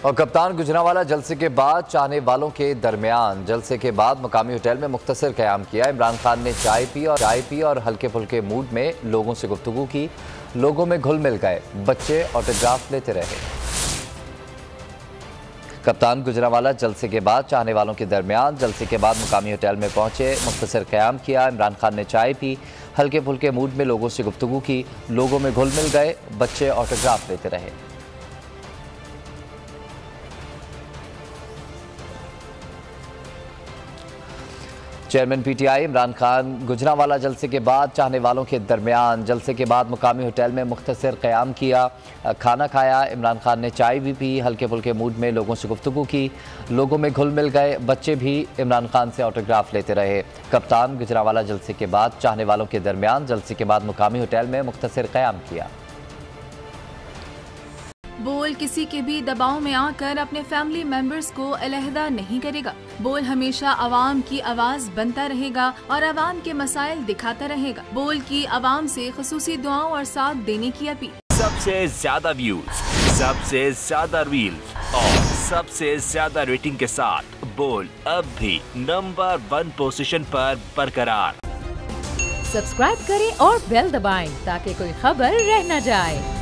और कप्तान गुजरांवाला जलसे के बाद चाहने वालों के दरमियान जलसे के बाद मुकामी होटल में मुख्तसर क़याम किया। इमरान खान ने चाय पी और हल्के फुल्के मूड में लोगों से गुफ्तगू की। लोगों में घुल मिल गए, बच्चे ऑटोग्राफ लेते रहे। कप्तान गुजरांवाला जलसे के बाद चाहने वालों के दरमियान जलसे के बाद मुकामी होटल में पहुंचे, मुख्तसर क़याम किया। इमरान खान ने चाय पी, हल्के फुल्के मूड में लोगों से गुफ्तगू की। लोगों में घुल मिल गए, बच्चे ऑटोग्राफ लेते रहे। चेयरमैन पीटीआई इमरान खान गुजरांवाला जलसे के बाद चाहने वालों के दरमियान जलसे के बाद मुकामी होटल में मुख्तसर क़याम किया, खाना खाया। इमरान खान ने चाय भी पी, हल्के फुल्के मूड में लोगों से गुफ्तगू की। लोगों में घुल मिल गए, बच्चे भी इमरान खान से ऑटोग्राफ लेते रहे। कप्तान गुजरांवाला जलसे के बाद चाहने वालों के दरमियान जलसे के बाद मुकामी होटल में मुख्तसर क़याम किया। बोल किसी के भी दबाव में आकर अपने फैमिली मेंबर्स को अलहदा नहीं करेगा। बोल हमेशा आवाम की आवाज बनता रहेगा और आवाम के मसाइल दिखाता रहेगा। बोल की आवाम से खुसूसी दुआओं और साथ देने की अपील। सबसे ज्यादा व्यूज, सबसे ज्यादा रील्स और सबसे ज्यादा रेटिंग के साथ बोल अब भी नंबर 1 पोजीशन पर बरकरार। सब्सक्राइब करें और बेल दबाएं ताकि कोई खबर रह न जाए।